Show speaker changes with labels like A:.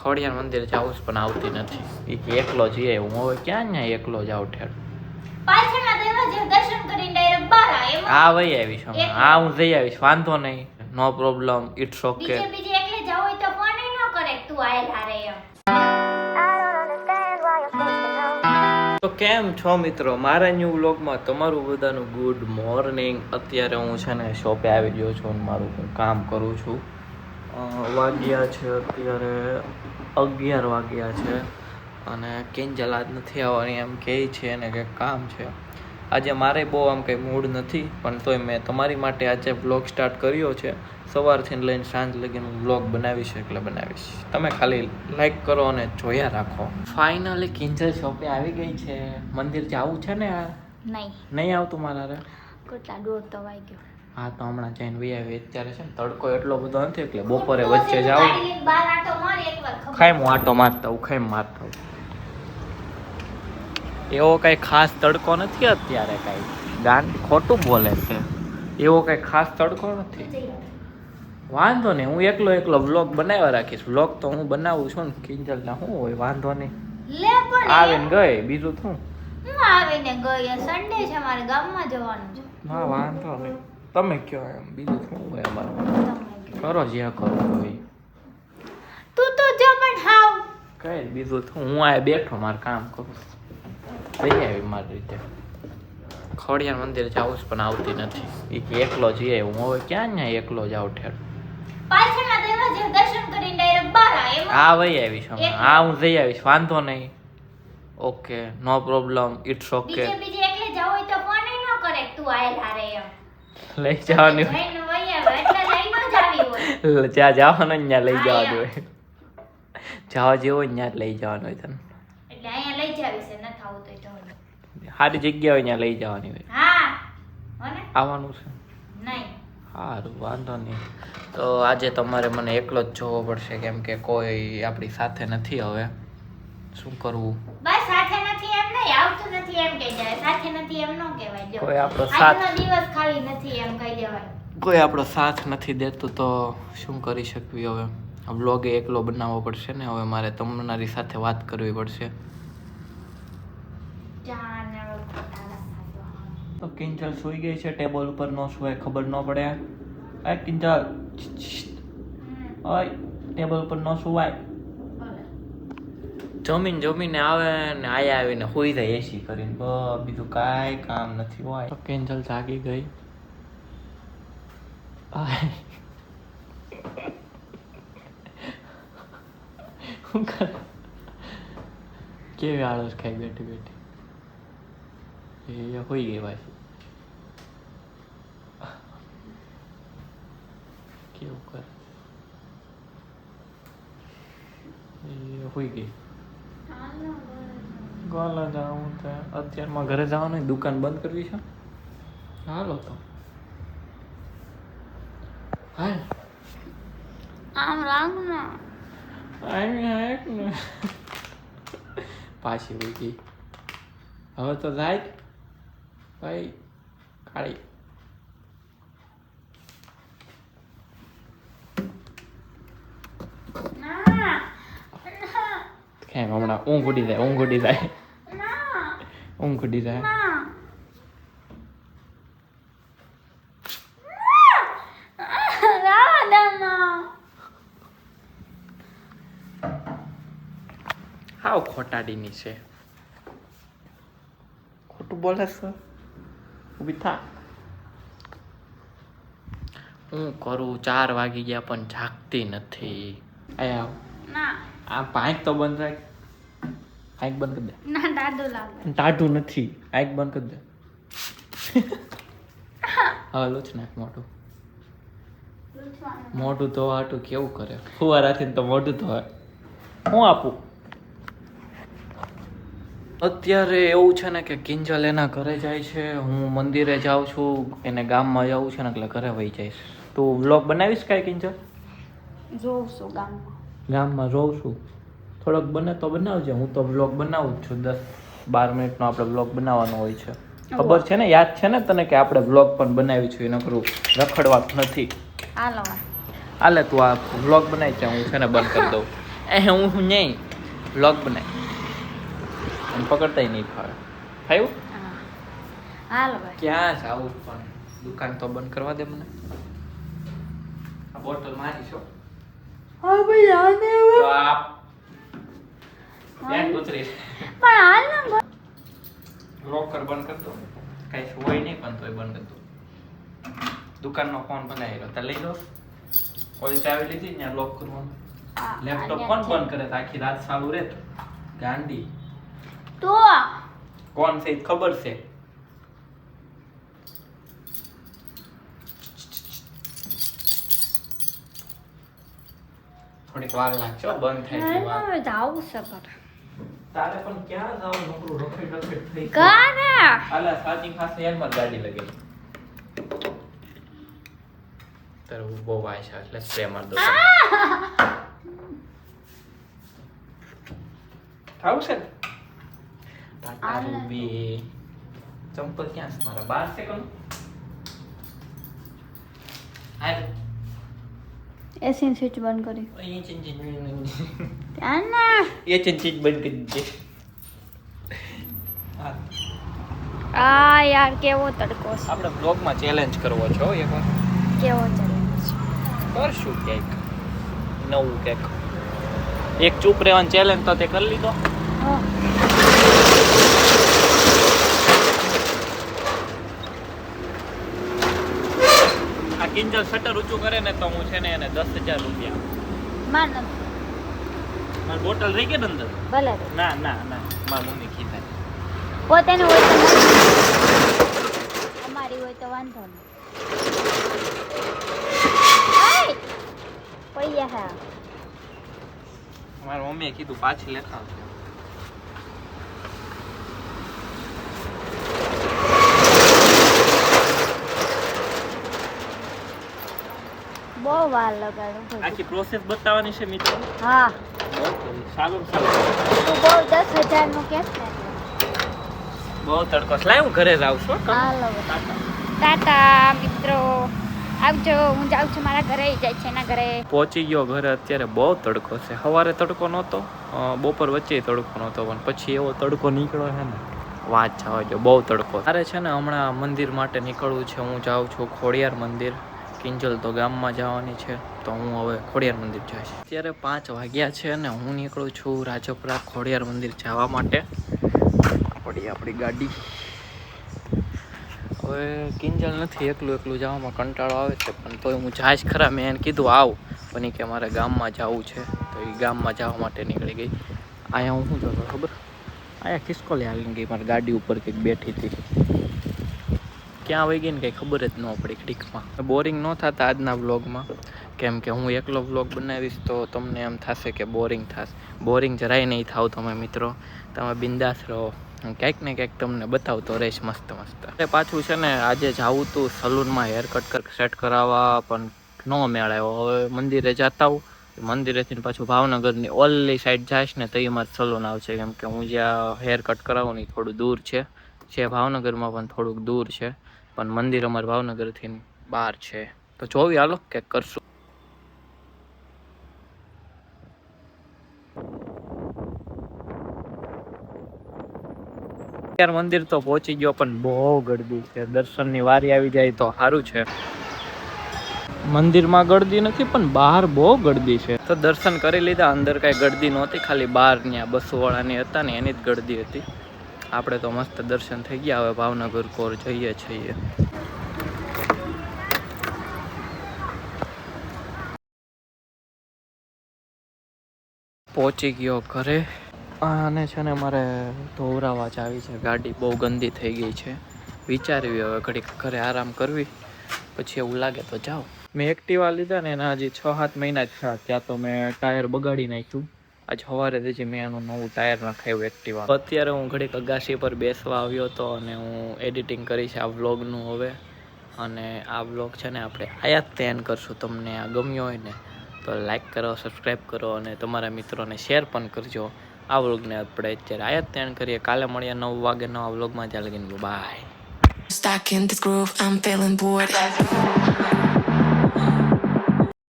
A: ખોડિયાર મંદિર જાઉં છું પણ આવતી નથી. એ કે એકલો જઈએ, હું હવે ક્યાં ન્યા એકલો જાઉં ઠેર.
B: પાછળના દરવાજે દર્શન કરીને ડાયરેક્ટ બહાર આવે.
A: હા વહી આવીશ હમણાં. હા હું જઈ આવીશ, વાંધો નહીં, નો પ્રોબ્લેમ, ઇટ્સ ઓકે.
B: બીજે એકલે જાવ હોય તો ફોન ન કરે તું આયલ હારે એમ.
A: તો કેમ છો મિત્રો, મારા ન્યૂ વ્લોગમાં તમારું બધાનું ગુડ મોર્નિંગ. અત્યારે હું છે ને શોપે આવી ગયો છું અને મારું હું કામ કરું છું. વાગ્યા છે અત્યારે 11 વાગ્યા છે અને કિંજલ આજ નથી આવવાની એમ કહે છે ને કે કામ છે. આજે મારે બહુ આમ કંઈ મૂડ નથી પણ તોય મેં તમારી માટે આજે વ્લોગ સ્ટાર્ટ કર્યો છે. સવારથી લઈને સાંજ લગીને વ્લોગ બનાવીશ એટલે બનાવીશ. તમે ખાલી લાઈક કરો અને જોયા રાખો. ફાઇનલી કિંજલ શોપે આવી ગઈ છે. મંદિર જવું છે ને યાર? નહીં આવતું મારા રે.
B: કેટલા દોઢ તો વાગ્યો.
A: હા તો હમણાં જઈને વી આવી. અત્યારે છે ને તડકો એટલો બધો નથી એટલે બપોરે વચ્ચે જાઉં. ખાઈ હું આટો મારતા હું, ખાઈ મારતા હું. એવો કઈ ખાસ તડકો નથી અત્યારે, કઈ ગાંડ ખોટું બોલે છે. એવો કઈ ખાસ તડકો નથી. વાંધો નહીં, હું એકલો વ્લોગ બનાવ્યા રાખીશ. વ્લોગ તો હું બનાવું છું ને, કિંજલ ના શું હોય, વાંધો નહીં. આવીને ગઈ, બીજું શું.
B: હું આવીને ગઈ, સન્ડે છે મારે ગામમાં જવાનું છે.
A: હા વાંધો નહીં, તમે કયો એમ, બીજું શું હોય અમારું. કરો જ્યાં કરો હોય.
B: તું તો જો પણ હાવ
A: કઈ બીજું શું, હું આ બેઠો મારું કામ કરું. જઈ આવી મારી રીતે. ખોડિયાર મંદિર જાઉં છું પણ આવતી નથી. એ કે એકલો જઈએ, હું હવે ક્યાં ન્યા એકલો જાઉં ઠેર.
B: પાછળના દરવાજે દર્શન કરીને ડાયરેક્ટ બહાર આવે.
A: હા વહી આવીશ હમણાં. હા હું જઈ આવીશ, વાંધો નહીં, okay, no problem, it's okay.
B: બીજે એકલે જાવ હોય તો ફોન ન કરે તું આયલ હારે એમ.
A: લઈ જવાની
B: જઈને વહી આવે એટલે લઈ ન જાવી હોય.
A: જ્યાં જવાનું ત્યાં લઈ જવાનું હોય. જવા જેવો હોય ત્યાં લઈ જવાનું હોય તને.
B: એટલે અહીંયા લઈ જાવી છે, ન થાવું તો
A: સારી જગ્યા હોય ત્યાં લઈ જવાની હોય.
B: હા હોને
A: આવવાનું છે
B: નહીં.
A: સારું વાંધો નહીં. તો આજે તમારે મને એકલો જ જોવો પડશે કેમ કે કોઈ આપણી સાથે નથી. હવે શું કરવું.
B: બસ સાથે નથી એમ નહીં, આવતું નથી એમ કહી દેવાય. સાથે નથી એમ ન કહેવાય. જો
A: કોઈ આપણો સાથ,
B: આજનો દિવસ ખાલી નથી એમ કહી દેવાય.
A: કોઈ આપણો સાથ નથી દેતું તો શું કરી શકવી. હવે વ્લોગ એકલો બનાવવો પડશે ને. હવે મારે તમારી સાથે વાત કરવી પડશે. તો કિંજલ સૂઈ ગઈ છે, ટેબલ ઉપર નો સુવાય, ખબર ન પડે. એ કિંજલ, ઓય ટેબલ ઉપર નો સુવાય. જમીને આવે ને આયા આવીને હોઈ જાય એસી કરીને. બીજું કાંઈ કામ નથી હોય. તો કિંજલ જાગી ગઈ. શું કરે, કેવી આળસ ખાઈ બેઠી. એ હોઈ ગઈ ભાઈ. કેવું કરે, એ હોઈ ગઈ. ગોલા જાઉં છે અત્યારમાં, ઘરે જવાનું, દુકાન બંધ કરવી છે. હાલો તો હાલ
B: આમ રાંગ ના
A: પાછી હોઈ ગઈ. હવે તો જાય ભાઈ કાળી. કેમ હમણાં ઊંઘ ઉડી જાય. ઊંઘ ઉડી જાય. હાવ ખોટાડીની છે. ખોટું બોલે છે. ઊભી થા. હું કરું, 4 વાગી ગયા પણ જાગતી નથી. આવ
B: ના
A: આ પાંચ તો બંધ રાખ. આંખ બંધ કરી દે.
B: ના દાદો લાગે.
A: ટાઢું નથી, આંખ બંધ કરી દે. હવે લૂછ નાખ મોઢું. મોઢું ધોવા હાટું કેવું કરે. ફુવારાથી તો મોઢું ધોવા. હું આપું. અત્યારે એવું છે ને કે કિંજલ એના ઘરે જાય છે, હું મંદિરે જાઉં છું, એને ગામમાં જવું છે ને એટલે ઘરે વહી જઈશ. તું વ્લોગ બનાવીશ કાંઈ કિંજલ?
B: જોઉં છું
A: ગામમાં જોઉં છું. થોડોક બને તો બનાવજે. હું તો વ્લોગ બનાવું જ છું. 10-12 મિનિટનો આપણે વ્લોગ બનાવવાનો હોય છે. ખબર છે ને, યાદ છે ને તને કે આપણે વ્લોગ પણ બનાવી છું. એનો કરું રખડવા નથી. હાલે તું આ વ્લોગ બનાવી છે, હું છે ને બંધ કરી દઉં. હું નહીં વ્લોગ બનાવી અને પકડતાય નહીં ફાવે ફાવ્યું
B: હાલો ભાઈ
A: ક્યાં જાવું પણ દુકાન તો બંધ કરવા દે મને આ બોટલ મારી છો
B: હા ભાઈ આને હવે
A: તો આ બેન ઉતરી
B: પણ હાલ ને
A: લોકર બંધ કરતો કઈ હોય નહીં પણ તોય બંધ કરતો દુકાનનો ફોન બનાવી રહ્યો તો લઈ લો ઓલી ચાવી લીધી ને લોક કરવાનું લેપટોપ કોણ બંધ કરે તો આખી રાત ચાલુ રહે ગાંડી
B: તો
A: કોણ છે ઈ ખબર છે થોડીક વાર લાગશે બંધ થાય છે વાર
B: હવે જાવું છે પર
A: તારે પણ ક્યાં જાવ નોકરું રખડ રખડ થઈ
B: કાને
A: આલા સાજી ખાસે એમાં ગાડી લગેલી તારે બહુ વાય છે એટલે સ્પ્રે માર દો થાવ છે ટાટા રૂબી ચંપલ ક્યાં છે મારા 12 સેકન્ડ હાલ
B: એસી સ્વિચ બંધ કરી
A: એ ચિંચિત
B: આને
A: એ ચિંચિત બંધ કરી દે હા
B: આ યાર કેવો તડકો છે
A: આપણે બ્લોગમાં ચેલેન્જ કરવો છે હો એકવાર
B: કેવો ચેલેન્જ
A: કરશું કંઈક નવું કંઈક એક ચૂપ રહેવાનું ચેલેન્જ તો તે કરી લીધો
B: હા
A: આ કિંજલ શટર ઊંચું કરે ને તો હું છે ને એને 10,000 રૂપિયા
B: માન
A: મારી બોટલ રહી ગઈ ને અંદર
B: ભલે
A: ના ના ના મારી મમ્મી કીધા
B: પોતાની હોય તો અમારી હોય તો વાંધો નહીં પૈયા હા
A: મારી મમ્મીએ કીધું પાછી લેતા આવજો
B: બહુ વાર લગાડું
A: આખી પ્રોસેસ બતાવવાની છે મિત્રો
B: હા
A: સારું
B: તું બહુ 10,000 નું કેસ ને
A: બહુ તડકો છે લાય હું ઘરે જાઉં છું
B: હાલો ટાટા મિત્રો આવજો હું જાઉં છું મારા ઘરે જાય છે એના ઘરે
A: પહોંચી ગયો ઘરે અત્યારે બહુ તડકો છે સવારે તડકો નહોતો બપોર વચ્ચે તડકો નહોતો પણ પછી એવો તડકો નીકળ્યો છે ને વાત જવા જો બહુ તડકો તારે છે ને હમણાં મંદિર માટે નીકળવું છે હું જાઉં છું ખોડિયાર મંદિર કિંજલ તો ગામમાં જવાની છે તો હું હવે ખોડિયાર મંદિર જઈશ અત્યારે 5 વાગ્યા છે અને હું નીકળું છું રાજપરા ખોડિયાર મંદિર જવા માટે આપણી ગાડી હવે કિંજલ નથી એકલું જવામાં કંટાળો આવે છે પણ તોય હું જાઈશ ખરા મેં એને કીધું આવ પણ કે મારે ગામમાં જવું છે તો એ ગામમાં જવા માટે નીકળી ગઈ અહીંયા હું શું જોતો ખબર અહીંયા ખિસકોલી હાલી ગઈ મારી ગાડી ઉપર કંઈક બેઠી હતી ક્યાં વહી ગઈ ને કંઈ ખબર જ ન પડી ક્લિકમાં બોરિંગ ન થતા આજના વ્લોગમાં કેમ કે હું એકલો વ્લોગ બનાવીશ તો તમને એમ થશે કે બોરિંગ થશે બોરિંગ જરાય નહીં થાવ તમે મિત્રો તમે બિંદાસ રહો હું ક્યાંક ને ક્યાંક તમને બતાવતો રહીશ મસ્ત એટલે પાછું છે ને આજે જાવું તું સલૂનમાં હેર કટ સેટ કરાવવા પણ ન મેળ આવ્યો હવે મંદિરે જતા હું મંદિરેથી પાછું ભાવનગરની ઓલી સાઈડ જઈશ ને તો એ મારે સલૂન આવશે કેમ કે હું જ્યાં હેર કટ કરાવું ને થોડું દૂર છે ભાવનગરમાં પણ થોડુંક દૂર છે પણ મંદિર અમારે ભાવનગરથી બહાર છે તો જોવી હાલો કે કરશું મંદિર તો પહોંચી ગયો પણ બહુ ગળદી છે દર્શનની વારી આવી જાય તો સારું છે મંદિરમાં ગળદી નથી પણ બહાર બહુ ગળદી છે તો દર્શન કરી લીધા અંદર કાંઈ ગળદી નહોતી ખાલી બહાર ત્યાં બસો વાળાની હતા ને એની જ ગળદી હતી આપણે તો મસ્ત દર્શન થઈ ગયા હવે ભાવનગર કોર જઈએ છીએ પહોંચી ગયો ઘરે અને છે ને મારે ધોવરાવા જ આવી છે ગાડી બહુ ગંદી થઈ ગઈ છે વિચારવી હવે ઘડીક ઘરે આરામ કરવી પછી એવું લાગે તો જાઓ મેં એક્ટિવા લીધા ને એના હજી 6-7 મહિના જ થયા ત્યાં તો મેં ટાયર બગાડી નાખ્યું આજ સવારે હજી મેં એનું નવું ટાયર નખાવ્યું એક્ટિવા અત્યારે હું ઘડીક અગાસી પર બેસવા આવ્યો હતો અને હું એડિટિંગ કરીશ આ વ્લોગનું હવે અને આ વ્લોગ છે ને આપણે આયાત તેન કરશું તમને આ ગમ્યો હોય ને તો લાઈક કરો સબસ્ક્રાઈબ કરો અને તમારા મિત્રોને શેર પણ કરજો આ વ્લોગને આપણે અત્યારે આયાત તેન કરીએ કાલે મળીએ 9 વાગે નવા વ્લોગમાં ત્યાં લગીને by
C: Stuck in this groove, I'm feeling bored.